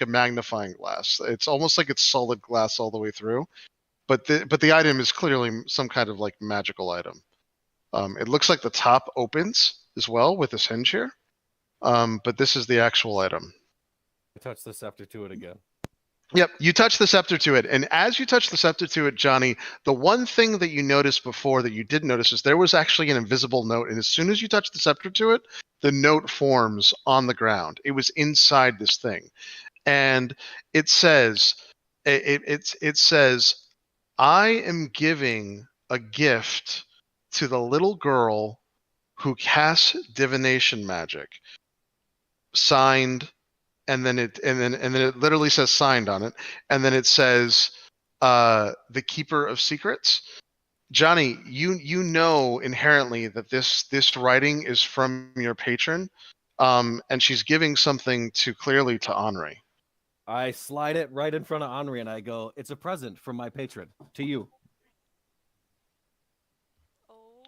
a magnifying glass. It's almost like it's solid glass all the way through, but the item is clearly some kind of like magical item. It looks like the top opens as well with this hinge here, but this is the actual item. I touch the scepter to it again. Yep, you touch the scepter to it, and as you touch the scepter to it, Johnny, the one thing that you noticed before that you didn't notice is there was actually an invisible note, and as soon as you touch the scepter to it, the note forms on the ground. It was inside this thing, and it says, it says, "I am giving a gift to the little girl who casts divination magic." Signed. And then it literally says signed on it, and then it says the keeper of secrets. Johnny, you know inherently that this writing is from your patron, and she's giving something clearly to Henri. I slide it right in front of Henri and I go, "It's a present from my patron to you."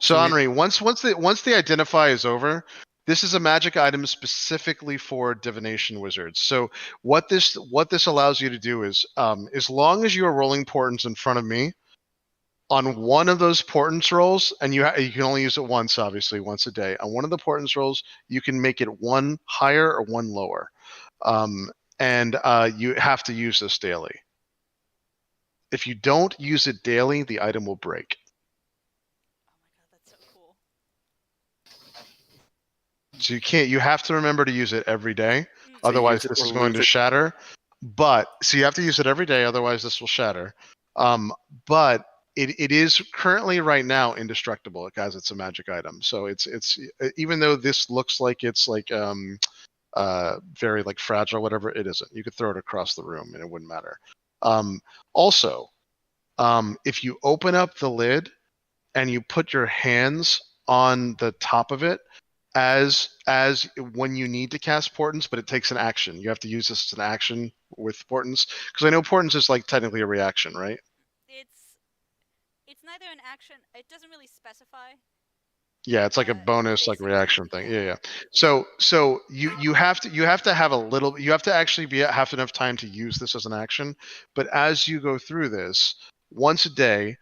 So Henri, once the identify is over, this is a magic item specifically for divination wizards. So what this allows you to do is, as long as you are rolling portents in front of me, on one of those portents rolls, and you can only use it once, obviously, once a day. On one of the portents rolls, you can make it one higher or one lower, and you have to use this daily. If you don't use it daily, the item will break. So you have to remember to use it every day. Otherwise, this is going to shatter. So you have to use it every day. Otherwise, this will shatter. But it is currently right now indestructible because it's a magic item. So it's even though this looks like it's like very like fragile, whatever, it isn't. You could throw it across the room and it wouldn't matter. Also, if you open up the lid and you put your hands on the top of it, as when you need to cast portents, but it takes an action. You have to use this as an action with portents, because I know portents is like technically a reaction, right? It's neither an action. It doesn't really specify. Yeah, it's like a bonus, like reaction thing. Yeah. So you have to have a little. You have to actually have enough time to use this as an action. But as you go through this once a day,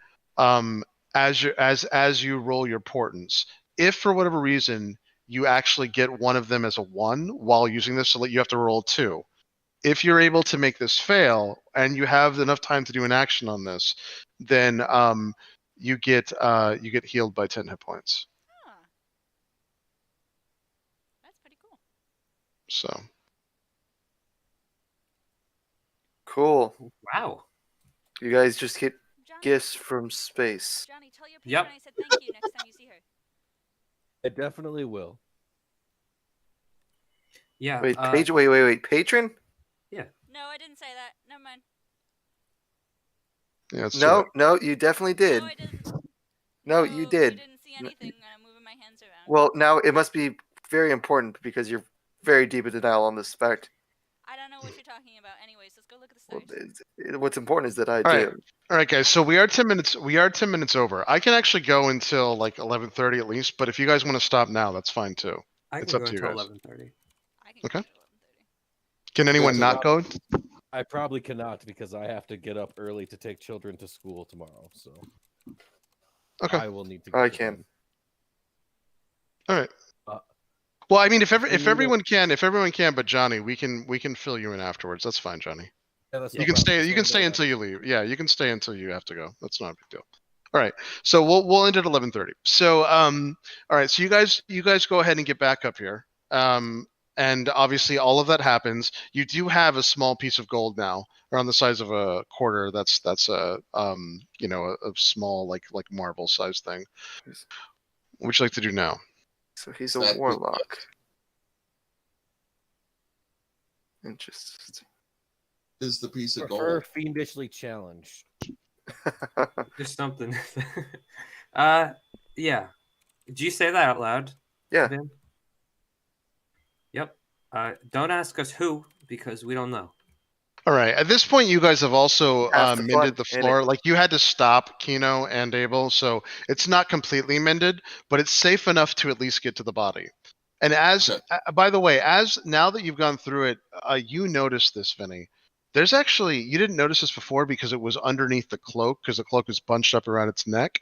as you roll your portents, if for whatever reason you actually get one of them as a 1 while using this, so you have to roll 2. If you're able to make this fail and you have enough time to do an action on this, then you get healed by 10 hit points. Huh. That's pretty cool. So cool. Wow. You guys just get gifts from space. Johnny, tell your patron I said thank you next time you see her. It definitely will. Yeah. Wait, wait. Patron? Yeah. No, I didn't say that. Never mind. Yeah, no, you definitely did. No, I didn't. No, you did. You didn't see anything when I'm moving my hands around. Well, now it must be very important because you're very deep in denial on this spec. I don't know what you're talking about. Anyways, let's go look at the stars. Well, what's important is that I do. All right, guys. So we are 10 minutes. We are 10 minutes over. I can actually go until like 11:30 at least. But if you guys want to stop now, that's fine too. It's up to you guys. 11:30. Okay. Can anyone not go? I probably cannot because I have to get up early to take children to school tomorrow. So okay, I will need to. I can. All right. Well, I mean, if everyone can, but Johnny, we can fill you in afterwards. That's fine, Johnny. Yeah, you can stay. You can stay until you leave. Yeah, you can stay until you have to go. That's not a big deal. All right. So we'll end at 11:30. So all right. So you guys go ahead and get back up here. And obviously all of that happens. You do have a small piece of gold now, around the size of a quarter. That's a a small like marble size thing. What would you like to do now? So he's a warlock. Interesting. Is the piece of Prefer gold fiendishly challenged? Just something. Yeah. Did you say that out loud? Yeah. Ben? Yep. Don't ask us who, because we don't know. All right. At this point, you guys have also mended the floor. Like you had to stop Kino and Abel, so it's not completely mended, but it's safe enough to at least get to the body. And as Okay. by the way, as now that you've gone through it, you notice this, Vinny. There's actually you didn't notice this before because it was underneath the cloak because the cloak is bunched up around its neck.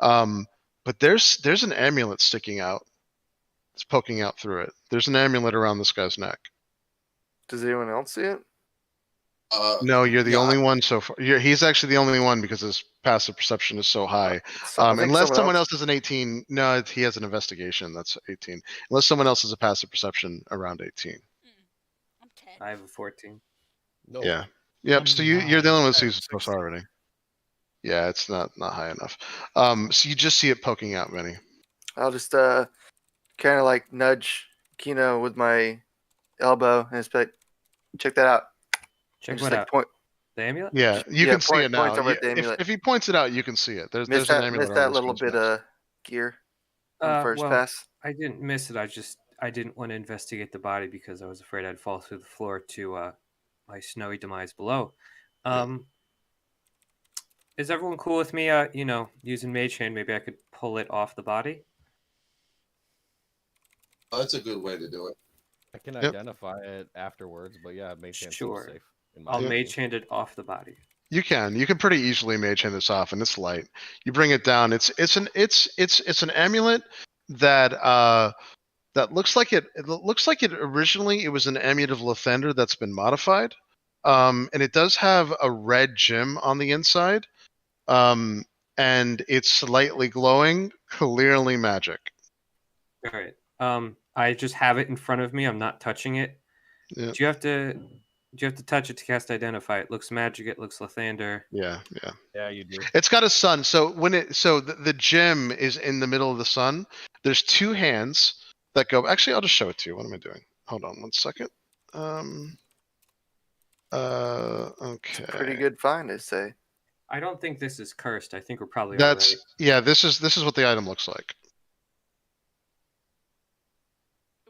But there's an amulet sticking out. It's poking out through it. There's an amulet around this guy's neck. Does anyone else see it? No, you're the yeah, only one so far. He's actually the only one because his passive perception is so high. So I think Unless someone else has an 18. No, he has an investigation. That's 18. Unless someone else has a passive perception around 18. I'm 10. I have a 14. No. Yeah. Yep. I'm So you're the only one who nine. sees it so far already. Yeah, it's not high enough. So you just see it poking out, Vinny. I'll just kind of like nudge Kino with my elbow and just be like, check that out. Check And what just like out. point. The amulet? Yeah, you Yeah, can see it now. points over at the amulet. If he points it out, you can see it. There's Missed an that, amulet missed on that this little guy's bit neck. of gear on the first Well, pass. I didn't miss it. I didn't want to investigate the body because I was afraid I'd fall through the floor to my snowy demise below. Is everyone cool with me? Using Mage Hand, maybe I could pull it off the body. that's a good way to do it. I can Yep. identify it afterwards, but yeah, Mage Hand Sure. seems safe. In my I'll Yeah. Mage Hand it off the body. You can pretty easily mage hand this off, and it's light. You bring it down. It's an amulet that that looks like it. It looks like it originally it was an amulet of Lathander that's been modified, and it does have a red gem on the inside, and it's slightly glowing, clearly magic. All right. I just have it in front of me. I'm not touching it. Yeah. Do you have to touch it to cast Identify? It looks magic. It looks Lathander. Yeah. Yeah, you do. It's got a sun. So the gem is in the middle of the sun. There's two hands that go. Actually, I'll just show it to you. What am I doing? Hold on 1 second. Okay. Pretty good find, I say. I don't think this is cursed. I think we're probably That's all right. yeah. This is what the item looks like.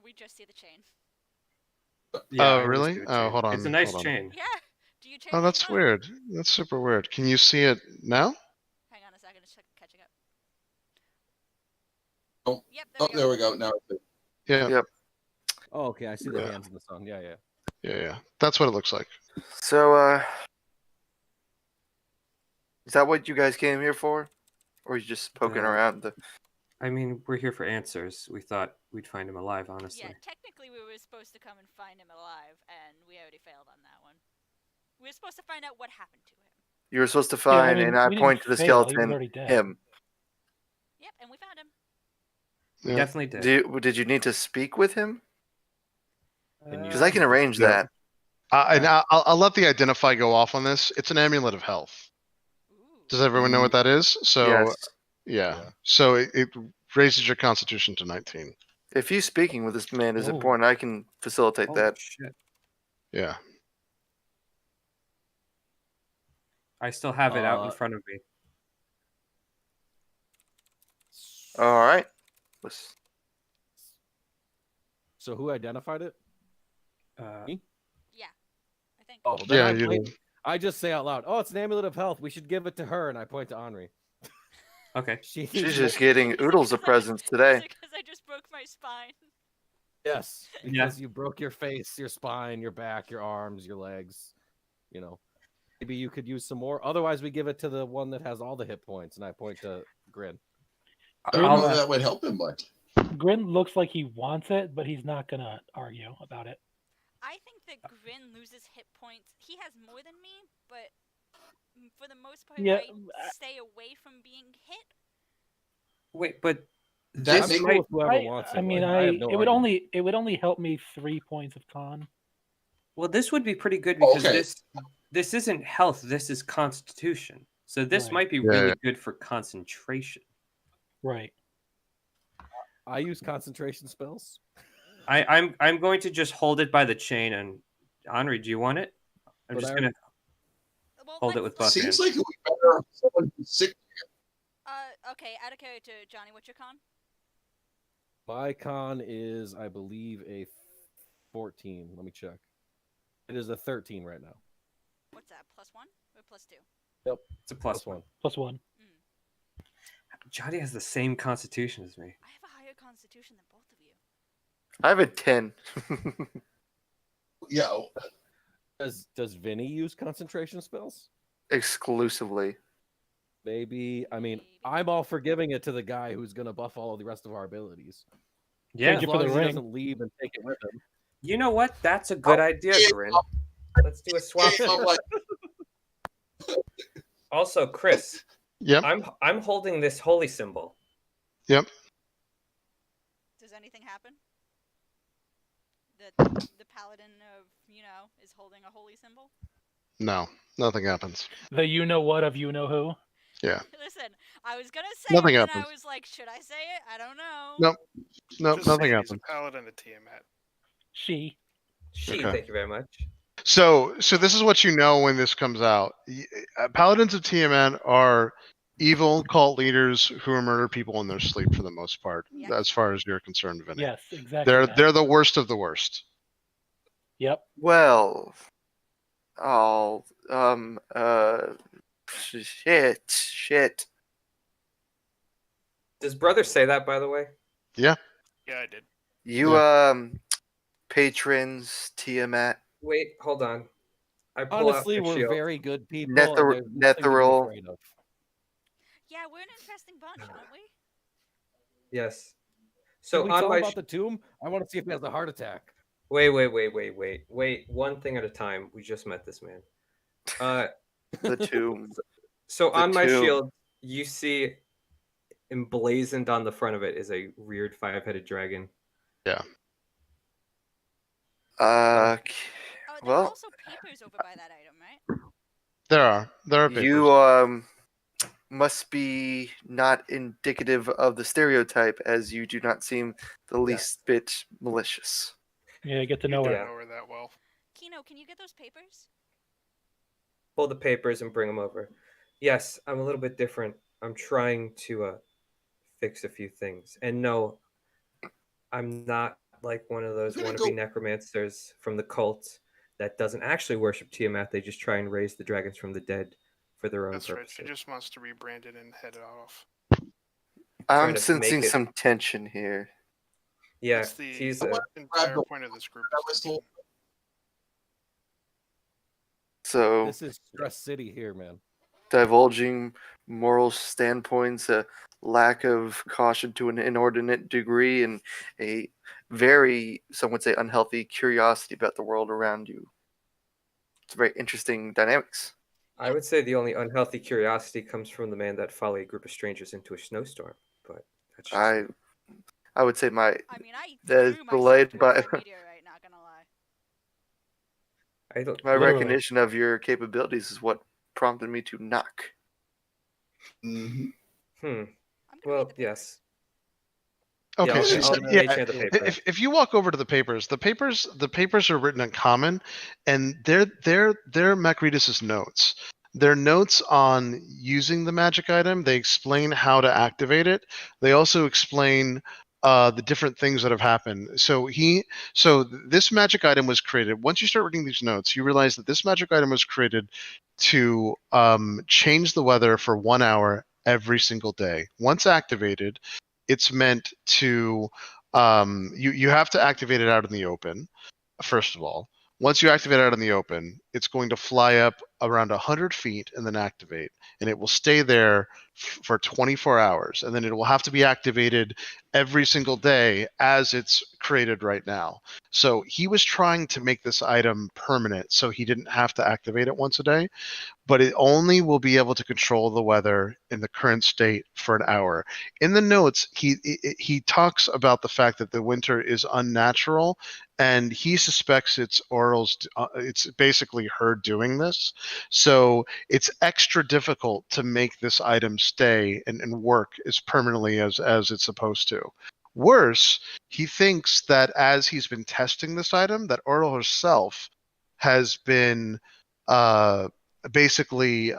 We just see the chain. Yeah, Oh, I always really? do Oh, chain. hold on. It's a nice hold on. chain. Yeah. Do you chain? Oh, link that's up? weird. That's super weird. Can you see it now? Hang on a second. It's catching up. Oh, Yep. Oh, there we go. Now it's Yeah. Yep. Oh, okay. I see the Yeah. hands in the sun. Yeah. Yeah. That's what it looks like. So, is that what you guys came here for? Or are you just poking Yeah. around? I mean, we're here for answers. We thought we'd find him alive, honestly. Yeah. Technically, we were supposed to come and find him alive, and we already failed on that one. We were supposed to find out what happened to him. You were supposed to Yeah, I find, mean, and I we didn't point to the fail, he was skeleton, already dead. him. Yep. And we found him. We Yeah. definitely did. Did you need to speak with him? And Because I can arrange Yeah. that. And I'll let the identify go off on this. It's an amulet of health. Ooh. Does everyone know what that is? So Yes. yeah. So it raises your constitution to 19. If you speaking with this man is Ooh. important, I can facilitate Oh, that. shit. Yeah. I still have it out in Uh, front of me. All right. Let's- So who identified it? Yeah. I think. Oh, Yeah, then you did. I just say out loud, "Oh, it's an amulet of health. We should give it to her." And I point to Henri. Okay. She's just getting oodles of presents today. Because I just broke my spine. Yes, Yeah. because you broke your face, your spine, your back, your arms, your legs. You know, maybe you could use some more. Otherwise, we give it to the one that has all the hit points. And I point to Grin. I don't know if that would help him much. Grin looks like he wants it, but he's not gonna argue about it. I think that Grin loses hit points. He has more than me, but for the most part, Yeah, I stay away from being hit. Wait, but That I'm this make- cool with whoever I, wants I it. mean, like, have no it would argument. only help me 3 points of con. well, this would be pretty good because Okay. this isn't health. This is constitution. So this Right. might be Yeah, really yeah. good for concentration. Right. I use concentration spells. I'm going to just hold it by the chain. And Henri, do you want it? I'm But just I gonna Well, hold it with both hands. Seems like it would be better if someone who's sick. Okay, out of character, Johnny, what's your con? My con is, I believe, a 14. Let me check. It is a 13 right now. What's that? +1 or +2? It's a plus one. +1. Johnny has the same constitution as me. I have a higher constitution than both of you. I have a 10. Yeah. Does Vinny use concentration spells? Exclusively. Maybe. I mean, I'm all for giving it to the guy who's gonna buff all of the rest of our abilities. Yeah. Change As it for long the as he ring. doesn't leave and take it with him. You know what? That's a good idea, Corinne. Let's do a swap. I'm like, Also, Chris, Yep. I'm holding this holy symbol. Yep. Does anything happen? The paladin of is holding a holy symbol. No, nothing happens. The you know what of you know who. Yeah. Listen, I was gonna say Nothing it, and happens. I was like, should I say it? I don't know. Nope. Nope. Just Nothing say happens. He's a paladin of Tiamat. She. She, Okay. thank you very much. So this is what you know when this comes out. Paladins of Tiamat are evil cult leaders who murder people in their sleep for the most part, Yeah. as far as you're concerned, Vinny. Yes, exactly. They're the worst of the worst. Yep. Well, shit. Does brother say that, by the way? Yeah, I did. You patrons, Tiamat, Wait, hold on. I pull Honestly, out my we're shield. very good people. Nether- and there's nothing to be Netheril. afraid of. Yeah, we're an interesting bunch, aren't we? Yes. So So we on talk my about the tomb. I want to see if he has a heart attack. wait. One thing at a time. We just met this man. the tomb. So The on my tomb. shield, you see emblazoned on the front of it is a reared 5-headed dragon. Oh, there Well, are also papers over by that item, right? There are papers. you must be not indicative of the stereotype, as you do not seem the least bit malicious. Yeah, get to know You her. don't know her that well. Kino, can you get those papers? Pull the papers and bring them over. Yes, I'm a little bit different. I'm trying to fix a few things. And no, I'm not like one of those I'm gonna wannabe go- necromancers from the cult that doesn't actually worship Tiamat. They just try and raise the dragons from the dead for their own That's right. purposes. She just wants to rebrand it and head off. I'm to sensing make it- some tension here. Yeah, That's the she's entire point of this group. is whistle. So, This is Stress City here, man. divulging moral standpoints, a lack of caution to an inordinate degree, and a very, some would say, unhealthy curiosity about the world around you. It's very interesting dynamics. I would say the only unhealthy curiosity comes from the man that followed a group of strangers into a snowstorm. But that's just I would say my I mean, I That is threw myself delayed towards by- that meteorite, not gonna lie. I don't. my Literally. recognition of your capabilities is what prompted me to knock. Mhm. Hmm. I'm gonna Well, read the papers. yes. Okay, Yeah, so, I'll yeah, enchant the paper. if you walk over to the papers are written in common, and they're Macretus's notes. They're notes on using the magic item. They explain how to activate it. They also explain the different things that have happened. So this magic item was created. Once you start reading these notes, you realize that this magic item was created to change the weather for 1 hour every single day. Once activated, it's meant to you have to activate it out in the open, first of all. Once you activate it out in the open, it's going to fly up around 100 feet and then activate, and it will stay there for 24 hours, and then it will have to be activated every single day as it's created right now. So he was trying to make this item permanent so he didn't have to activate it once a day, but it only will be able to control the weather in the current state for an hour. In the notes, he talks about the fact that the winter is unnatural, and he suspects it's it's basically her doing this. So it's extra difficult to make this item stay and work as permanently as it's supposed to. Worse, he thinks that as he's been testing this item, that Orl herself has been basically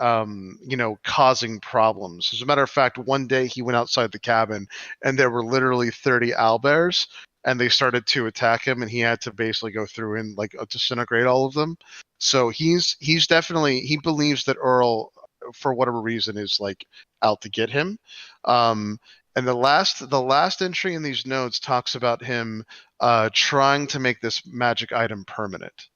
causing problems. As a matter of fact, one day he went outside the cabin and there were literally 30 owlbears, and they started to attack him, and he had to basically go through and disintegrate all of them. So he's definitely, he believes that Earl, for whatever reason, is out to get him. And the last entry in these notes talks about him trying to make this magic item permanent.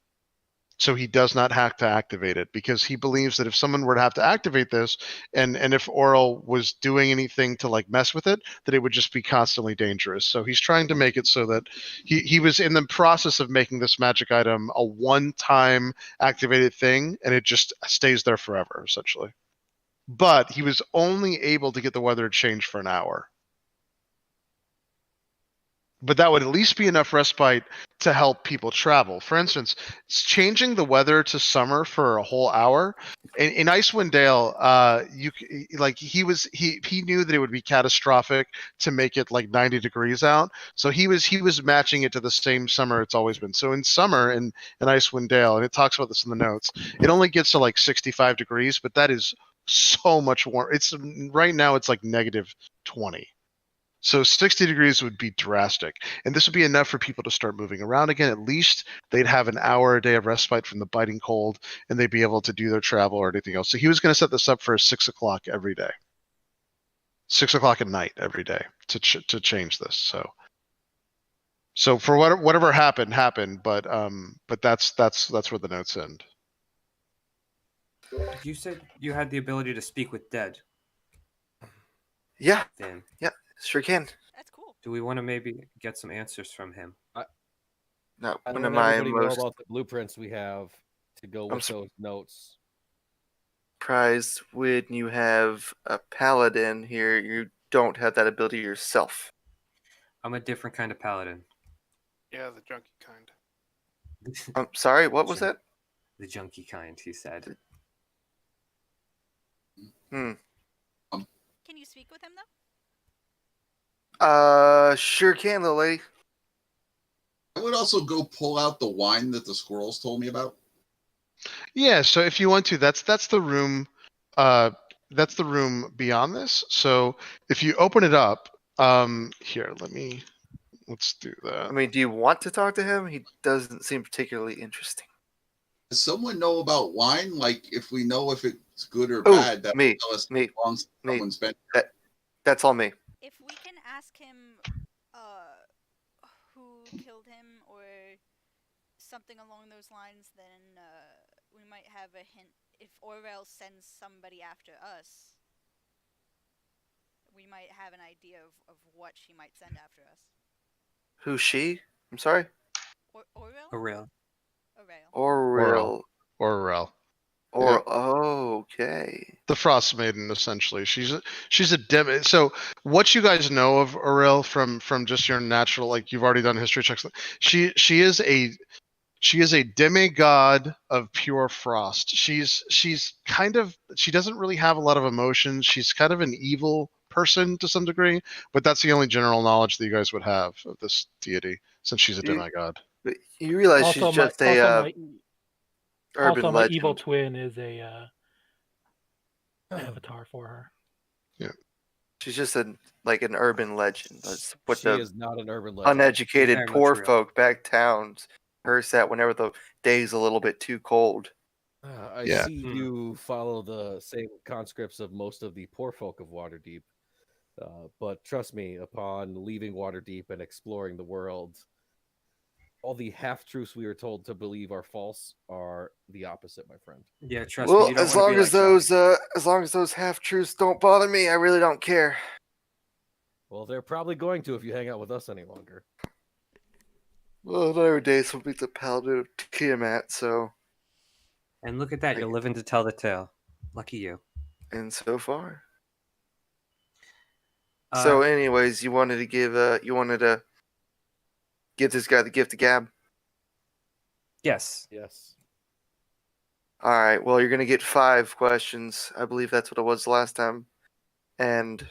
So he does not have to activate it, because he believes that if someone were to have to activate this, and if Oral was doing anything to like mess with it, that it would just be constantly dangerous. So he's trying to make it so that he was in the process of making this magic item a one-time activated thing, and it just stays there forever, essentially. But he was only able to get the weather to change for an hour. But that would at least be enough respite to help people travel. For instance, changing the weather to summer for a whole hour in Icewind Dale, he knew that it would be catastrophic to make it like 90 degrees out. So he was matching it to the same summer it's always been. So in summer in Icewind Dale, and it talks about this in the notes, it only gets to like 65 degrees, but that is so much warm. It's right now it's like negative 20. So 60 degrees would be drastic. And this would be enough for people to start moving around again. At least they'd have an hour a day of respite from the biting cold, and they'd be able to do their travel or anything else. So he was going to set this up for 6 o'clock every day. 6 o'clock at night every day to change this. So for whatever happened, but that's where the notes end. You said you had the ability to speak with dead. Yeah, Then sure can. That's cool. do we want to maybe get some answers from him? Not I one don't of let my everybody know most about the blueprints we have to go with those notes. surprised when you have a paladin here. You don't have that ability yourself. I'm a different kind of paladin. Yeah, the junkie kind. I'm sorry, what was that? The junkie kind, he said. Can you speak with him though? Sure can, little lady. I would also go pull out the wine that the squirrels told me about. Yeah, so if you want to, that's the room. That's the room beyond this. So if you open it up, here, let's do that. I mean, do you want to talk to him? He doesn't seem particularly interesting. Does someone know about wine? Like, if we know if it's good or Ooh, bad, that me, will tell us me, how long me. someone's been. That's all me. If we can ask him who killed him or something along those lines, then we might have a hint. If Orwell sends somebody after us, we might have an idea of what she might send after us. Who's she? I'm sorry? Orwell? Aurel. Orwell. Orwell. Or okay. the Frost Maiden, essentially. She's a demi. So what you guys know of Aurel from just your natural, like you've already done history checks. She is a demigod of pure frost. She doesn't really have a lot of emotions. She's kind of an evil person to some degree, but that's the only general knowledge that you guys would have of this deity, since she's a demigod. But you realize Also, she's just a urban my legend. evil twin is a avatar for her. Yeah. She's just an urban legend. That's what She the is not an urban legend. uneducated Very much poor real. folk back towns curse at whenever the day's a little bit too cold. I Yeah. see you follow the same conscripts of most of the poor folk of Waterdeep. But trust me, upon leaving Waterdeep and exploring the world, all the half-truths we were told to believe are false are the opposite, my friend. Yeah, trust me. Well, You don't as wanna long be as like those half truths don't bother me, I really don't care. Well, they're probably going to if you hang out with us any longer. Well, another day will be the paladin of Tiamat, so And look at that, you're living to tell the tale. Lucky you. and so far. So, anyways, you wanted to give this guy the gift of gab. yes. Yes. All right. Well, you're gonna get 5 questions. I believe that's what it was last time, and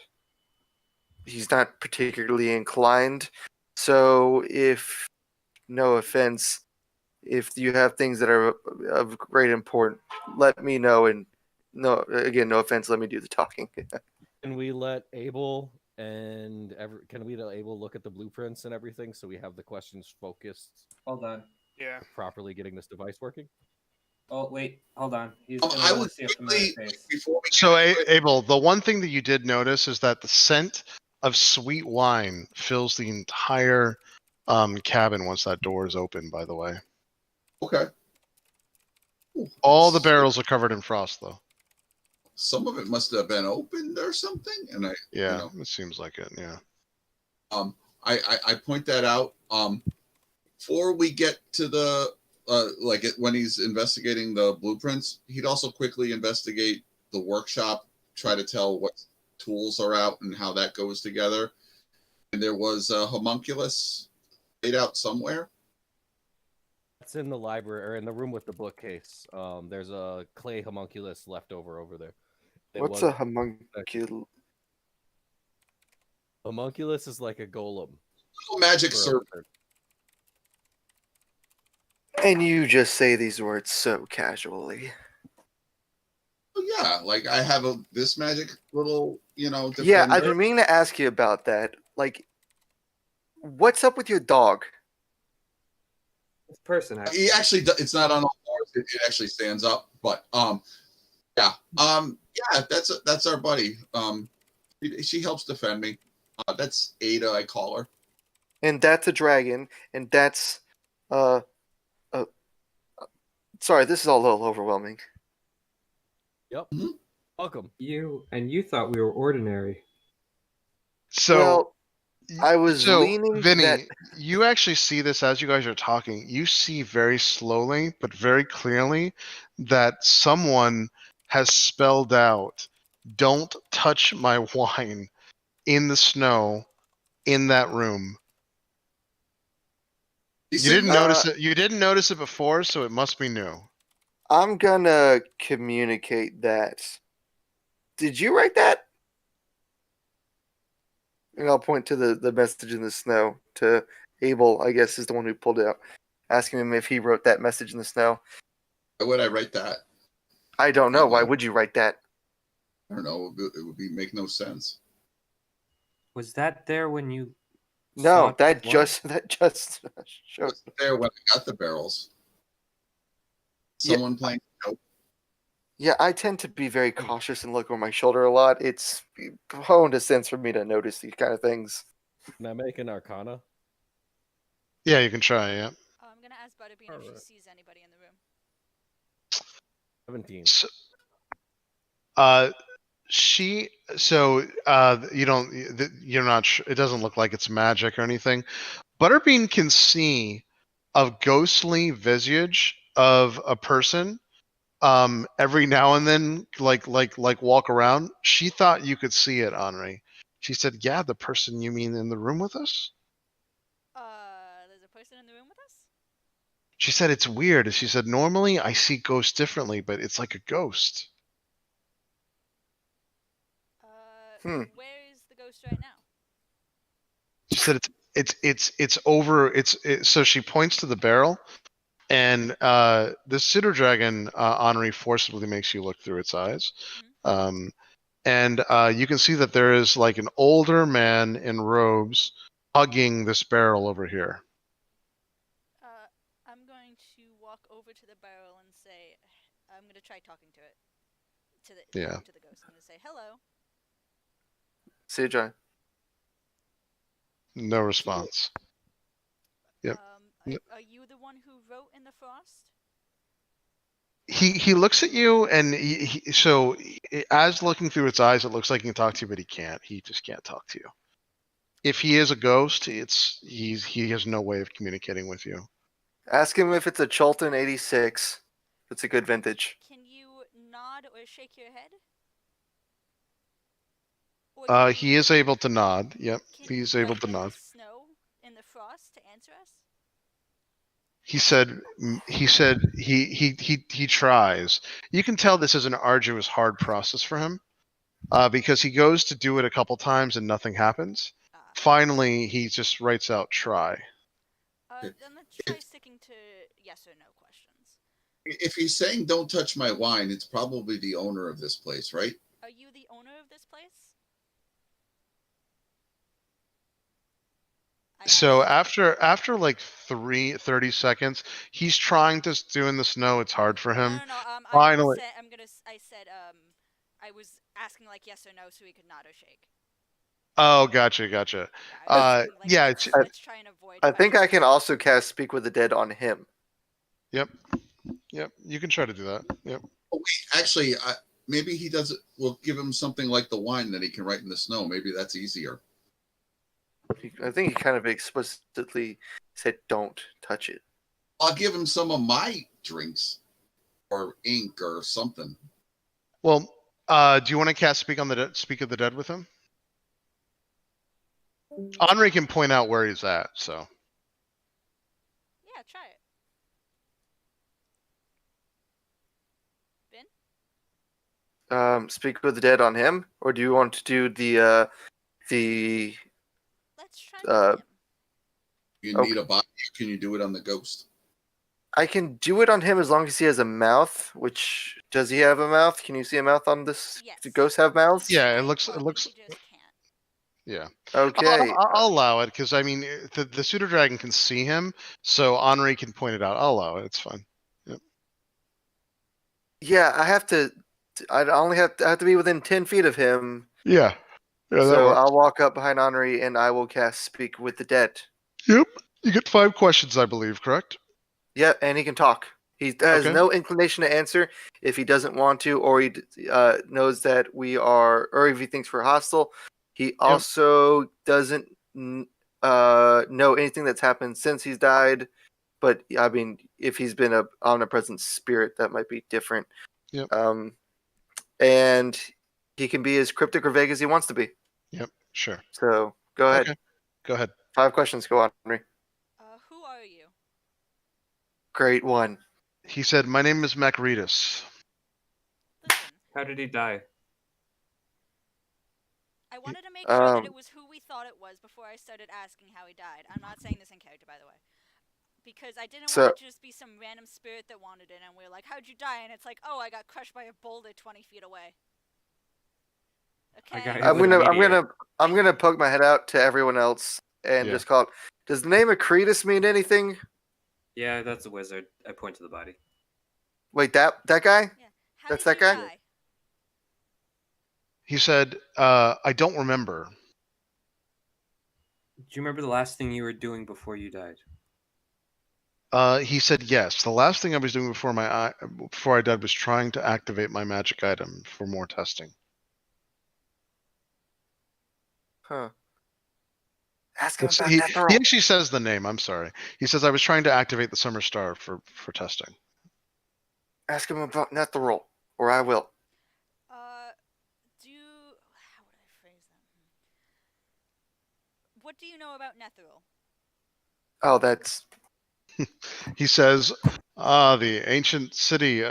he's not particularly inclined. So, if no offense, if you have things that are of great importance, let me know. And no offense, let me do the talking. Can we let Abel look at the blueprints and everything so we have the questions focused, Hold on. Yeah. properly getting this device working? Oh, wait. Hold on. He's I would quickly, before we So Abel, the one thing that you did notice is that the scent of sweet wine fills the entire cabin once that door is open, by the way. Okay. Ooh, All the that's- barrels are covered in frost, though. Some of it must have been opened or something, and Yeah, it seems like it. Yeah. I point that out. Before we get to the when he's investigating the blueprints, he'd also quickly investigate the workshop, try to tell what tools are out and how that goes together. And there was a homunculus laid out somewhere. It's in the library or in the room with the bookcase. There's a clay homunculus left over there. What's a homunculus? Homunculus is like a golem. Little magic for a serpent. wizard. And you just say these words so casually. Yeah, like I have this magic little, Yeah, defender. I've been meaning to ask you about that. Like, what's up with your dog? It's person actually. He actually, it's not on all fours. It actually stands up. But yeah, that's our buddy. She helps defend me. That's Ada, I call her. And that's a dragon, and that's sorry, this is all a little overwhelming. Yep. Mhm. Welcome. You thought we were ordinary. So, well, I was leaning Vinny, that. you actually see this as you guys are talking. You see very slowly, but very clearly, that someone has spelled out, "Don't touch my wine," in the snow, in that room. You didn't notice it. You didn't notice it before, so it must be new. I'm gonna communicate that. Did you write that? And I'll point to the message in the snow to Abel, I guess, is the one who pulled it out, asking him if he wrote that message in the snow. Why would I write that? I don't know. Why would you write that? I don't know. It would make no sense. Was that there when you? No, saw that the just It showed. was there when I got the barrels. Someone playing. Nope. Yeah, I tend to be very cautious and look over my shoulder a lot. It's honed a sense for me to notice these kind of things. Can I make an Arcana? Yeah, you can try. Yeah. I'm gonna ask Butterbean if she Alright. sees anybody in the room. 17. So, you don't. You're not sure. It doesn't look like it's magic or anything. Butterbean can see a ghostly visage of a person every now and then, like walk around. She thought you could see it, Henri. She said, "Yeah, the person you mean in the room with us." There's a person in the room with us? She said it's weird. She said, "Normally I see ghosts differently, but it's like a ghost." Hmm. Where is the ghost right now? She said it's over. So she points to the barrel, and the Sitter Dragon, Henri, forcibly makes you look through its eyes. And you can see that there is like an older man in robes hugging this barrel over here. I'm going to walk over to the barrel and say, I'm gonna try talking to it. To the ghost. I'm gonna say, hello. See you, John. No response. Yep. Are you the one who wrote in the frost? He looks at you, and so as looking through its eyes, it looks like he can talk to you, but he can't. He just can't talk to you. If he is a ghost, he has no way of communicating with you. Ask him if it's a Chulton 86. It's a good vintage. Can you nod or shake your head? He is able to nod. Yep, he's able to nod. In the snow, in the frost, to answer us? He said he tries. You can tell this is an arduous, hard process for him, because he goes to do it a couple times and nothing happens. Finally, he just writes out "try." Then let's try sticking to yes or no questions. If he's saying "don't touch my wine," it's probably the owner of this place, right? Are you the owner of this place? So after like 30 seconds, he's trying to do in the snow. It's hard for him. No. Finally, I said I was asking like yes or no, so he could nod or shake. Oh, gotcha. I was Uh, thinking, like, yeah, let's try and avoid. I think I questions. can also cast Speak with the Dead on him. Yep. You can try to do that. Yep. Oh, wait, actually, maybe he does it. We'll give him something like the wine that he can write in the snow. Maybe that's easier. I think he kind of explicitly said, "Don't touch it." I'll give him some of my drinks, or ink, or something. Well, do you want to cast Speak of the Dead with him? Henri can point out where he's at. So Yeah, try it. Ben? Speak with the Dead on him, or do you want to do the Let's try Uh, with him. You Okay. need a body. Can you do it on the ghost? I can do it on him as long as he has a mouth. Which does he have a mouth? Can you see a mouth on this? Yes. Do ghosts have mouths? yeah, it Might looks. work, It but looks. he just can't. Yeah. Okay. I'll allow it because I mean the pseudo dragon can see him, so Henri can point it out. I'll allow it. It's fine. Yeah, I have to. I only have to be within 10 feet of him. Yeah. Yeah, that So works. I'll walk up behind Henri and I will cast Speak with the Dead. Yep. You get 5 questions, I believe. Correct? Yeah, and he can talk. He has Okay. no inclination to answer if he doesn't want to, or he knows that we are, or if he thinks we're hostile. He also doesn't know anything that's happened since he's died. But I mean, if he's been a omnipresent spirit, that might be different. Yep. And he can be as cryptic or vague as he wants to be. Yep. Sure. So go ahead. Okay. Go ahead. 5 questions. Go on, Henry. Who are you? Great one. He said, "My name is Macaritas." Listen, How did he die? I wanted to make sure that Um, it was who we thought it was before I started asking how he died. I'm not saying this in character, by the way. Because I didn't So- want it to just be some random spirit that wanted it, and we're like, how'd you die? And it's like, oh, I got crushed by a boulder 20 feet away. I Okay? got hit I'm with a gonna meteor. I'm gonna poke my head out to everyone else and Yeah. just call it. Does the name Acretus mean anything? Yeah, that's a wizard. I point to the body. Wait, that guy? Yeah. How That's did that you guy? die? He said, "I don't remember." Do you remember the last thing you were doing before you died? He said, "Yes. The last thing I was doing before I died was trying to activate my magic item for more testing." Huh. Ask him It's- about he, that he girl. actually says the name. I'm sorry. He says I was trying to activate the summer star for testing. Ask him about Netheril, or I will. How would I phrase that? What do you know about Netheril? Oh, that's He says, the ancient cities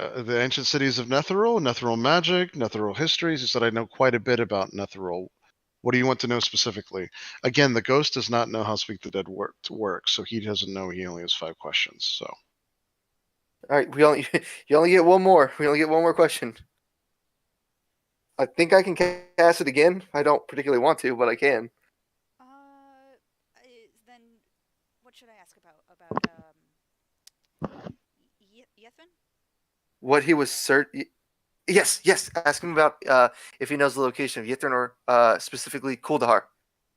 of Netheril magic, Netheril histories." He said, "I know quite a bit about Netheril. What do you want to know specifically?" Again, the ghost does not know how Speak the Dead works, so he doesn't know. He only has 5 questions. So all right. You only get one more. We only get one more question. I think I can cast it again. I don't particularly want to, but I can. Then what should I ask about Yethan? What he was Yes. Ask him about if he knows the location of Yithrin or specifically Kuldahar.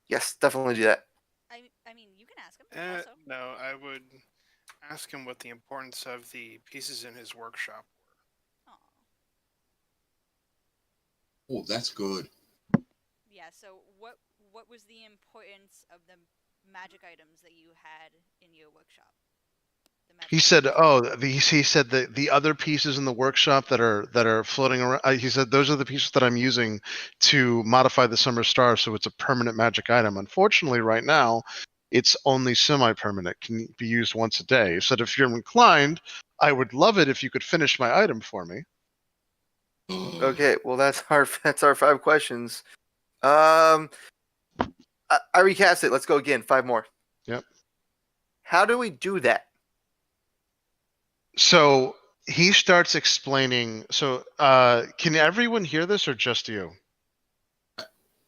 Yes, definitely do that. I mean, you can ask him. Also. No, I would ask him what the importance of the pieces in his workshop were. Aw. Oh, that's good. Yeah. So what was the importance of the magic items that you had in your workshop? he said, he said that the other pieces in the workshop that are floating around. He said those are the pieces that I'm using to modify the summer star, so it's a permanent magic item. Unfortunately, right now, it's only semi-permanent. Can be used once a day. He said, if you're inclined, I would love it if you could finish my item for me. Okay, well that's our 5 questions. I recast it. Let's go again. 5 more. Yep. How do we do that? So he starts explaining. So can everyone hear this or just you?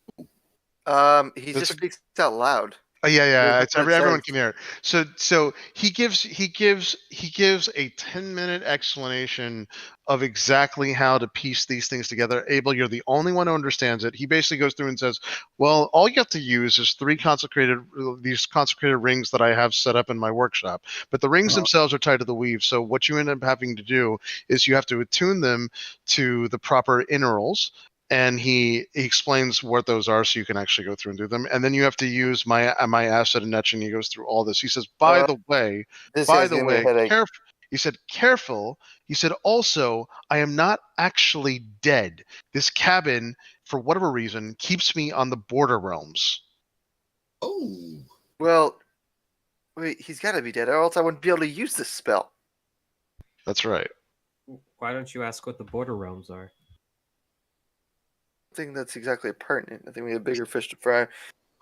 He That's just speaks out loud. Yeah. That's It's what it everyone says. can hear it. So he gives a 10-minute explanation of exactly how to piece these things together. Abel, you're the only one who understands it. He basically goes through and says, "Well, all you have to use is these consecrated rings that I have set up in my workshop. But the rings themselves are tied to the weave. So what you end up having to do is you have to attune them to the proper intervals." And he explains what those are so you can actually go through and do them. And then you have to use my acid and etching. He goes through all this. He says, by the way, This guy's giving me a headache. careful. He said, careful. He said, also, I am not actually dead. This cabin, for whatever reason, keeps me on the border realms. Oh, Well, wait, he's got to be dead, or else I wouldn't be able to use this spell. That's right. Why don't you ask what the border realms are? I think that's exactly pertinent. I think we have bigger fish to fry.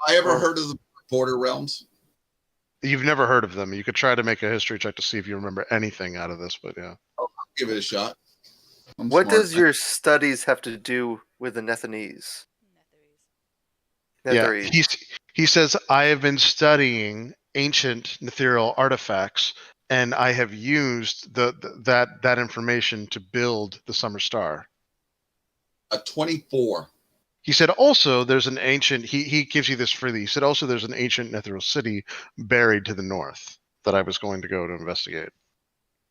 I ever heard of the Border Realms? You've never heard of them. You could try to make a history check to see if you remember anything out of this, but yeah. I'll give it a shot. I'm What smart. does your studies have to do with the Netherese? Yeah, Netherese. he says, I have been studying ancient ethereal artifacts, and I have used that information to build the Summer Star. A 24. He said also there's an ancient, he gives you this freely. He said also there's an ancient ethereal city buried to the north that I was going to go to investigate.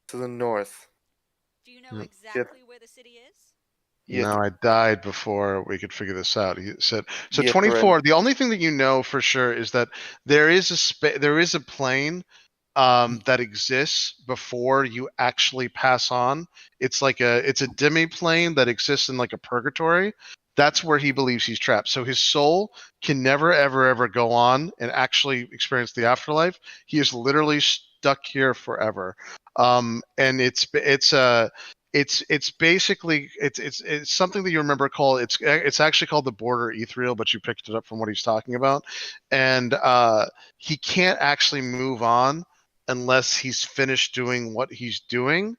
To the north. Do you know Yep. exactly where the city is? Yep. No, I died before we could figure this out. He said so. Yep, 24. right. The only thing that you know for sure is that there is a plane that exists before you actually pass on. It's a demi plane that exists in like a purgatory. That's where he believes he's trapped. So his soul can never, ever, ever go on and actually experience the afterlife. He is literally stuck here forever. And it's basically it's something that you remember called it's actually called the border ethereal, but you picked it up from what he's talking about. And he can't actually move on unless he's finished doing what he's doing,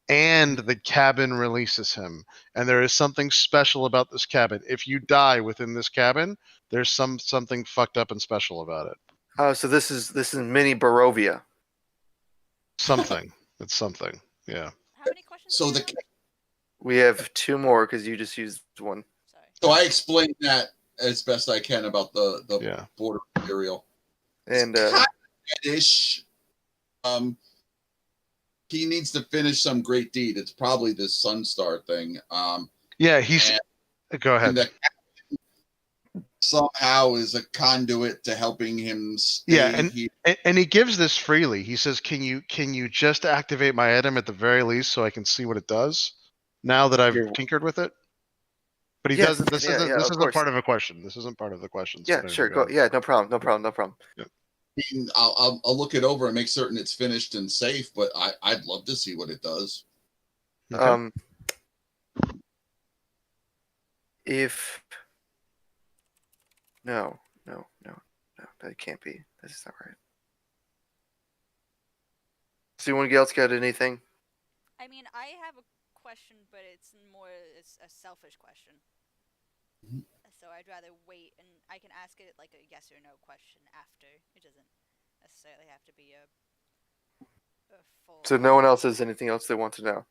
and the cabin releases him. And there is something special about this cabin. If you die within this cabin, there's something fucked up and special about it. Oh, so this is mini Barovia. Something. It's something. Yeah. How many questions? So do you the have? We have two more because you just used one. Sorry. so I explained that as best I can about the Yeah. border material. And Ish. He needs to finish some great deed. It's probably this Sunstar thing. Yeah, he's go ahead. And the somehow is a conduit to helping him stay Yeah, here. and he gives this freely. He says, "Can you just activate my item at the very least so I can see what it does now that I've You're- tinkered with it?" But he Yes, doesn't. This yeah, isn't. yeah, This of isn't course. part of a question. This isn't part of the question. so yeah, there sure. you Go. Yeah, no problem. I'll look it over and make certain it's finished and safe. But I'd love to see what it does. Okay. If no, that can't be. That's not right. So anyone else got anything? I mean, I have a question, but it's a selfish question. Mhm. So I'd rather wait, and I can ask it like a yes or no question after. It doesn't necessarily have to be a full. So no one else has anything else they want to know.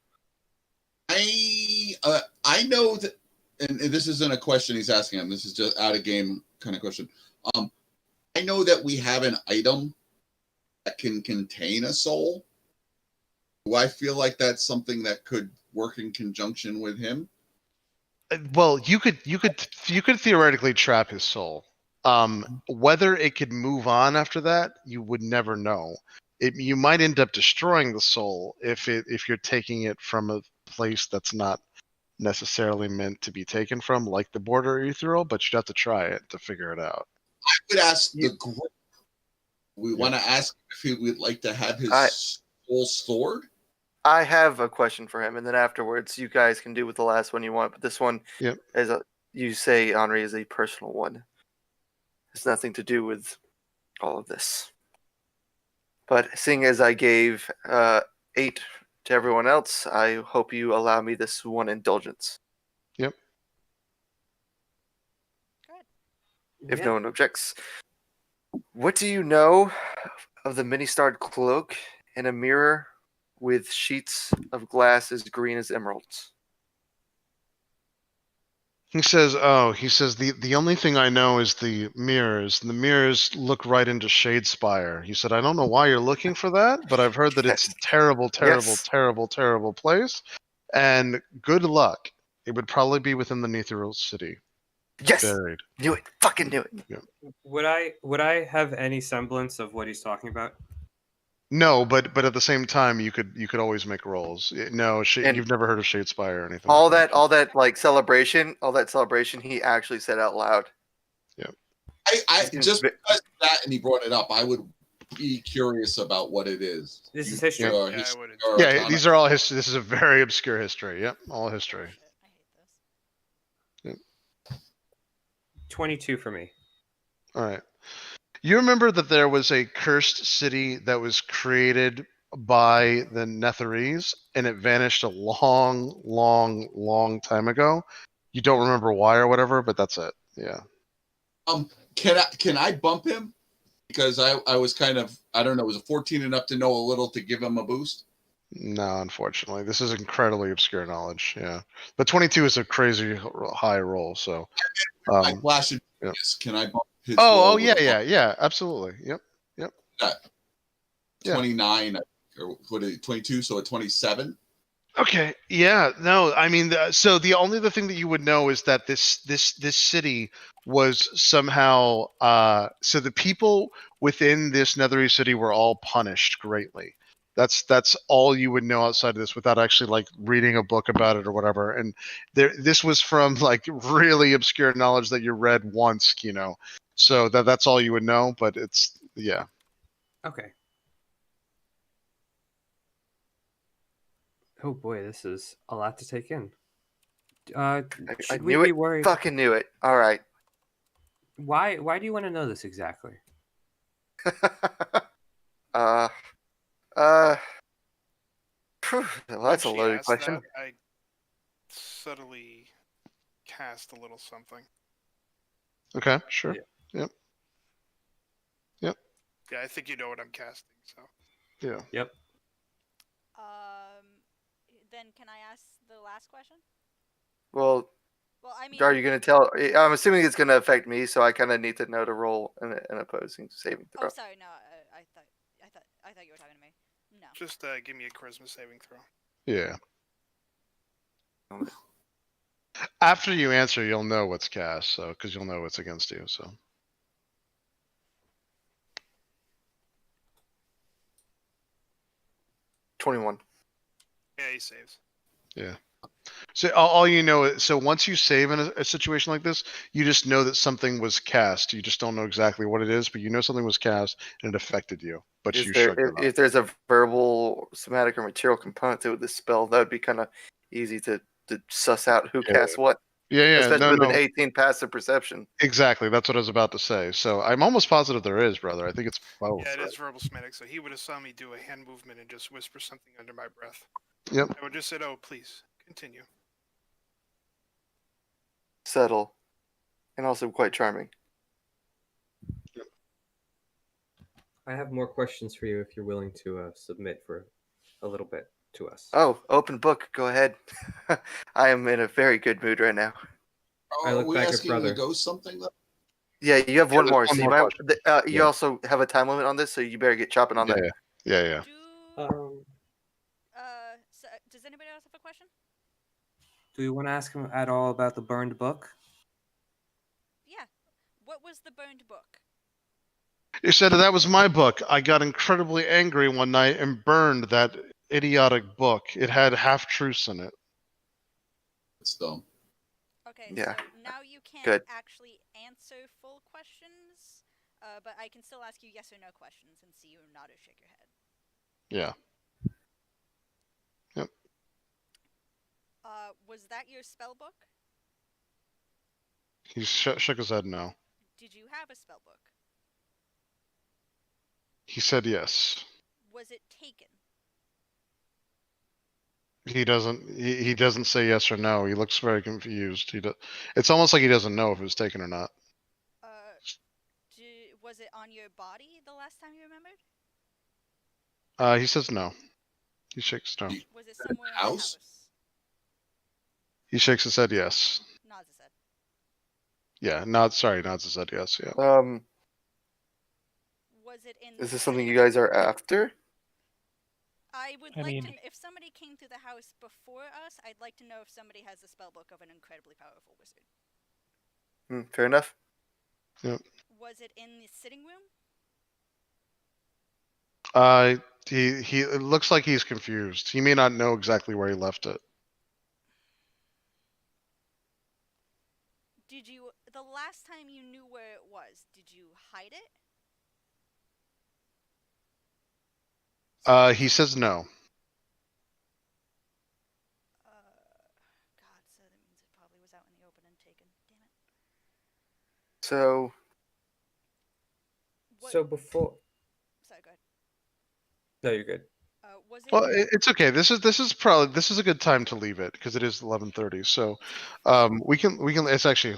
I know that, and this isn't a question he's asking him. This is just out of game kind of question. I know that we have an item that can contain a soul. Do I feel like that's something that could work in conjunction with him? Well, you could theoretically trap his soul. Whether it could move on after that, you would never know. You might end up destroying the soul if you're taking it from a place that's not necessarily meant to be taken from, like the border ethereal. But you'd have to try it to figure it out. I would ask the group. We want to ask if he would like to have his soul stored. I have a question for him, and then afterwards, you guys can do with the last one you want. But this one, Yep. You say, Henri, is a personal one. It's nothing to do with all of this. But seeing as I gave 8 to everyone else, I hope you allow me this one indulgence. Yep. If no one objects. What do you know of the mini-starred cloak and a mirror with sheets of glass as green as emeralds? He says, the only thing I know is the mirrors. The mirrors look right into Shadespire. He said, I don't know why you're looking for that, but I've heard that it's a terrible, terrible, Yes. terrible, terrible place. And good luck. It would probably be within the Netheril city. Yes. Buried. Knew it. Fucking knew it. Would I have any semblance of what he's talking about? No, but at the same time, you could always make rolls. No, And you've never heard of Shadespire or anything. all like that like celebration, he actually said out loud. I He's just ve- because of that and he brought it up, I would be curious about what it is. This is history. Or Yeah, I wouldn't. or Yeah, Arcana. these are all history. This is a very obscure history. Yep, all history. Bullshit. I hate this. 22 for me. All right. You remember that there was a cursed city that was created by the Netherese, and it vanished a long, long, long time ago. You don't remember why or whatever, but that's it. Yeah. Can I bump him? Because I was kind of, I don't know, was it 14 enough to know a little to give him a boost? No, unfortunately, this is incredibly obscure knowledge. Yeah, but 22 is a crazy high roll. So, My flash and yeah. genius, can I bump his Oh, roll with a bump? yeah, absolutely. Yep. Yeah. 29 or what is it, 22, so a 27. Okay. Yeah. No. I mean, so the only other thing that you would know is that this city was somehow. So the people within this Netherese city were all punished greatly. That's all you would know outside of this, without actually like reading a book about it or whatever. And this was from like really obscure knowledge that you read once, you know. So that's all you would know. But it's yeah. Okay. Oh boy, this is a lot to take in. I Should we knew be it. worried? Fucking knew it. All right. Why do you want to know this exactly? uh. Well, that's a When she loaded asked question. that, I subtly cast a little something. Okay. Sure. Yeah. Yeah, I think you know what I'm casting. So Yeah. Yep. Then can I ask the last question? Well, Well, I mean, are you going to tell? I'm assuming it's going to affect me, so I kind of need to know to roll an opposing saving throw. oh, sorry, no, I thought you were talking to me. No. just give me a charisma saving throw. Yeah. After you answer, you'll know what's cast, so because you'll know what's against you. So 21. Yeah, he saves. yeah. So all you know is, so once you save in a situation like this, you just know that something was cast. You just don't know exactly what it is, but you know something was cast and it affected you. But Is you there, shrugged it off. if there's a verbal, somatic, or material component to this spell, that would be kind of easy to suss out who Yeah. casts what. Yeah, Especially no, with an 18 passive perception. exactly. That's what I was about to say. So I'm almost positive there is, brother. I think it's both. Yeah, it is verbal somatic. So he would have saw me do a hand movement and just whisper something under my breath. Yep. I would just said, "Oh, please continue." Subtle. And also quite charming. I have more questions for you if you're willing to submit for a little bit to us. Oh, open book. Go ahead. I am in a very good mood right now. I Are look we back at asking brother. the ghost something though? Yeah, you have one there's more. one So you more might. question. You also have a time limit on this, so you better get chopping on that. Yeah. So, does anybody else have a question? Do you want to ask him at all about the burned book? Yeah. What was the burned book? You said that was my book. I got incredibly angry one night and burned that idiotic book. It had half truths in it. It's dumb. Okay, Yeah. so now you can't Good. actually answer full questions, but I can still ask you yes or no questions and see you nod or shake your head. Yeah. Yep. Was that your spell book? He shook his head no. Did you have a spell book? He said yes. Was it taken? He doesn't say yes or no. He looks very confused. It's almost like he doesn't know if it was taken or not. Was Was it on your body the last time you remembered? He says no. He shakes no. Was it somewhere in the House? house? He shakes his head yes. Nods his head. Yeah, nods his head yes, yeah. Was it in Is the this something sitting you guys are after? I would I like mean- to. If somebody came to the house before us, I'd like to know if somebody has the spellbook of an incredibly powerful wizard. Fair enough. Was it in the sitting room? He it looks like he's confused. He may not know exactly where he left it. Did you, the last time you knew where it was, did you hide it? He says no. God, so that means it probably was out in the open and taken. Damn it. So, What, So before. sorry, go ahead. No, you're good. Was it? Well, it's okay. This is a good time to leave it because it is 11:30. So, we can it's actually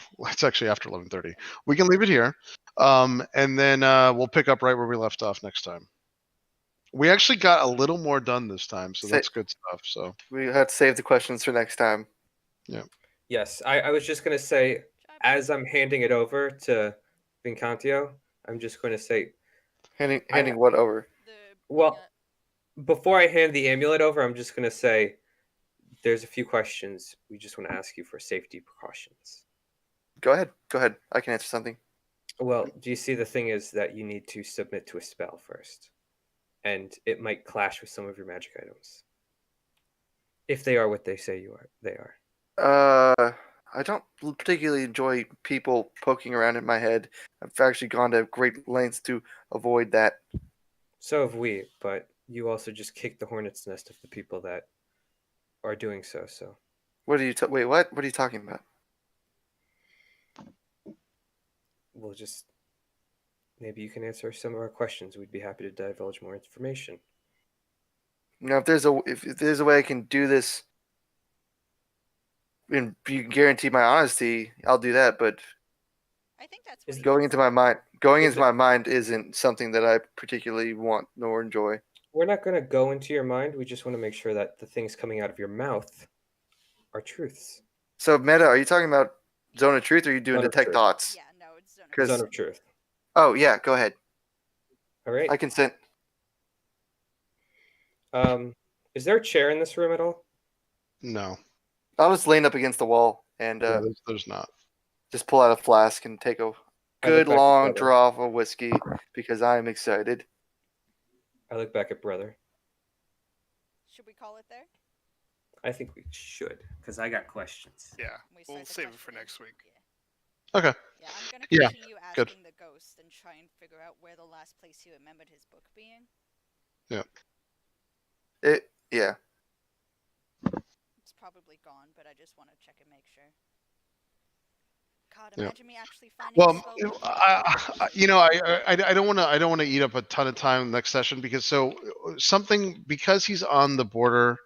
after 11:30. We can leave it here, and then we'll pick up right where we left off next time. We actually got a little more done this time, so that's good stuff. So we have to save the questions for next time. Yes, I was just going to say, as I'm handing it over to Vincantio, I'm just going to say, Handing what over? well, before I hand the amulet over, I'm just going to say, there's a few questions we just want to ask you for safety precautions. Go ahead. I can answer something. Well, do you see, the thing is that you need to submit to a spell first, and it might clash with some of your magic items. If they are what they say they are. I don't particularly enjoy people poking around in my head. I've actually gone to great lengths to avoid that. So have we, but you also just kicked the hornet's nest of the people that are doing so. So What are you? Wait, what? What are you talking about? we'll just, maybe you can answer some of our questions. We'd be happy to divulge more information. Now, if there's a way I can do this, and you can guarantee my honesty, I'll do that. But I think that's Is what going into my mind Is isn't something that I particularly want nor enjoy. We're not going to go into your mind. We just want to make sure that the things coming out of your mouth are truths. So, Meta, are you talking about Zone of Truth, or are you doing Zone of detect Truth. thoughts? Yeah, no, it's Zone of 'Cause- Zone of truth. Oh yeah, go ahead. All right. I consent. Is there a chair in this room at all? no, I was laying up against the wall and yeah, there's not. just pull out a flask and take a I look good back at long brother. draw of whiskey because I'm excited. I look back at brother. Should we call it there? I think we should, because I got questions. Yeah, We we'll start the save it for questioning? next week. Yeah. Okay. Yeah, I'm gonna Yeah, continue good. asking the ghost and try and figure out where the last place he remembered his book being. Yeah. It's probably gone, but I just want to check and make sure. God, Yeah. imagine me actually finding Well, a spell. I don't want to eat up a ton of time next session because because he's on the border,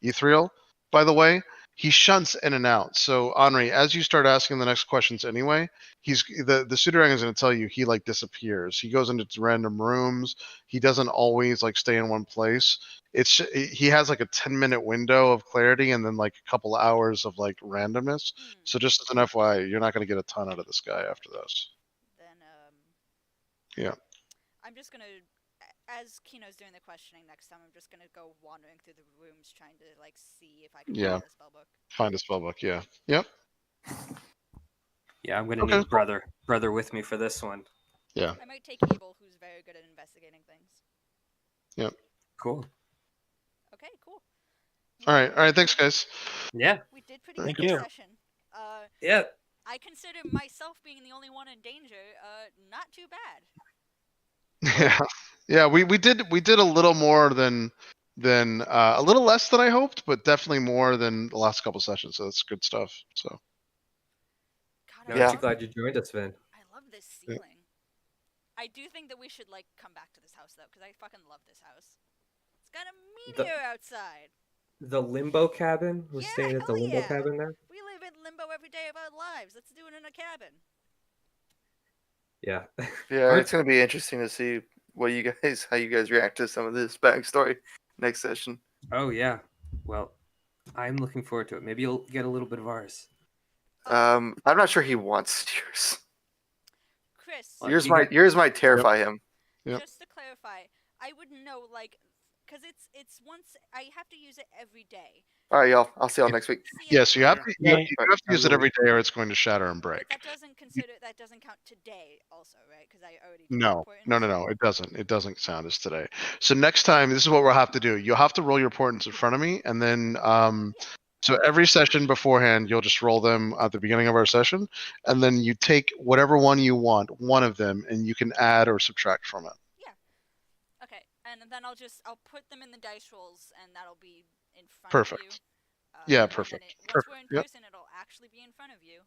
Ethereal. By the way, he shunts in and out. So Henri, as you start asking the next questions anyway, the pseudorang is going to tell you he like disappears. He goes into random rooms. He doesn't always like stay in one place. He has like a 10-minute window of clarity and then like a couple hours of like randomness. So just as an FYI, you're not going to get a ton out of this guy after this. Then Yeah. I'm just gonna, as Kino's doing the questioning next time, I'm just gonna go wandering through the rooms trying to like see if I can Yeah. find the spell book. Find a spellbook. Yeah. Yep. Yeah, I'm gonna Okay. need brother with me for this one. Yeah. I might take Abel, who's very good at investigating things. Cool. Okay, cool. All right. Thanks, guys. Yeah. We did pretty Thank good this you. session. Yeah. I consider myself being the only one in danger, not too bad. Yeah. Yeah. We did a little more than a little less than I hoped, but definitely more than the last couple sessions. So that's good stuff. So God, No, I Yeah. aren't you love, glad you joined us, Vin? I love this Yeah. ceiling. I do think that we should like come back to this house though, because I fucking love this house. It's got a meteor outside. The limbo cabin? Who's Yeah, staying at the hell limbo yeah. cabin there? We live in limbo every day of our lives. Let's do it in a cabin. Yeah. Yeah, Alright. it's gonna be interesting to see how you guys react to some of this backstory next session. Oh yeah. Well, I'm looking forward to it. Maybe you'll get a little bit of ours. I'm not sure he wants yours. Chris, Well, Yours you got- might terrify him. Yep. just to clarify, I would know, like, because it's once I have to use it every day. All right, y'all. I'll see y'all next week. See ya. Yes, you have to, you Right. have to use it every day, or it's going to shatter and But break. that doesn't count today, also, right? Because I already did No, importance. no, it doesn't. It doesn't sound as today. So next time, this is what we'll have to do. You'll have to roll your portents in front of me, and then so every session beforehand, you'll just roll them at the beginning of our session, and then you take whatever one you want, one of them, and you can add or subtract from it. Okay, and then I'll put them in the dice rolls, and that'll be in front Perfect. of you. Yeah, and then perfect. once Perfect. we're in Yep. person, it'll actually be in front of you.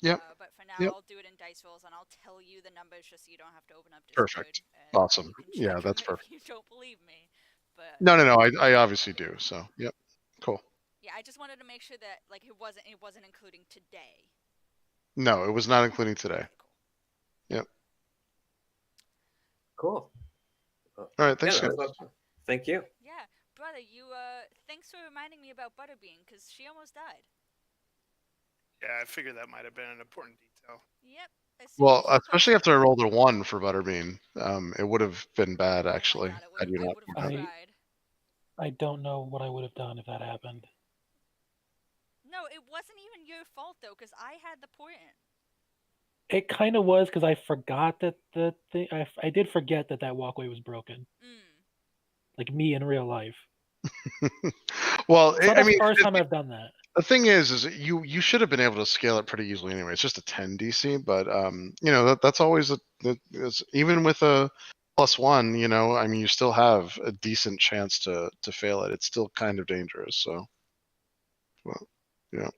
Yep. But for now, Yep. I'll do it in dice rolls, and I'll tell you the numbers just so you don't have to open up Discord. Perfect. And Awesome. You can Yeah, check that's them perfect. if you don't believe me. But No, I obviously do. So, yep. Cool. yeah, I just wanted to make sure that like it wasn't including today. No, it was not including today. Okay, cool. Yep. Cool. All right. Thanks, Yeah, that guys. was a lot of fun. Thank you. Yeah, brother, you thanks for reminding me about Butterbean because she almost died. Yeah, I figured that might have been an important detail. Yep. as soon Well, as you especially posted after I it- rolled a 1 for Butterbean, it would have been bad Oh my actually. God, Had you I not. would have I- cried. I don't know what I would have done if that happened. No, it wasn't even your fault though, because I had the portent. It kind of was because I forgot that the thing. I did forget that walkway was broken. Like me in real life. Well, It's not I the mean, first time I've done that. the thing is you should have been able to scale it pretty easily anyway. It's just a 10 DC, but you know that's always even with a +1. You know, I mean, you still have a decent chance to fail it. It's still kind of dangerous. So, well, yeah.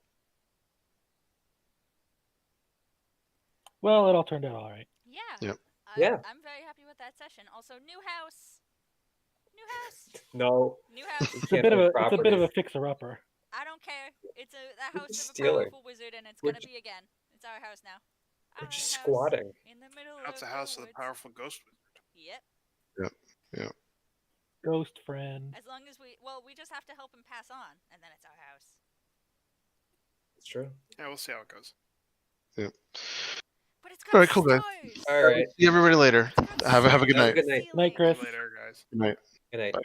Well, it all turned out all right. Yeah. Yep. Yeah. I'm very happy with that session. Also, new house. New house. No. New house. You It's a can't bit of own a properties. fixer upper. I don't care. It's a house of a stealing. powerful wizard, and it's We're gonna be again. It's our house now. We're Our just house squatting. in the middle That's a of house the of the woods. powerful ghost wizard. Yep. Ghost friend. As long as we just have to help him pass on, and then it's our house. It's true. Yeah, we'll see how it goes. But it's got All right, cool, guys. stars. All right. See everybody later. It's got Have a good stars night. Good night. ceiling. Night, Chris. See you later, guys. Good night. Good night. Bye.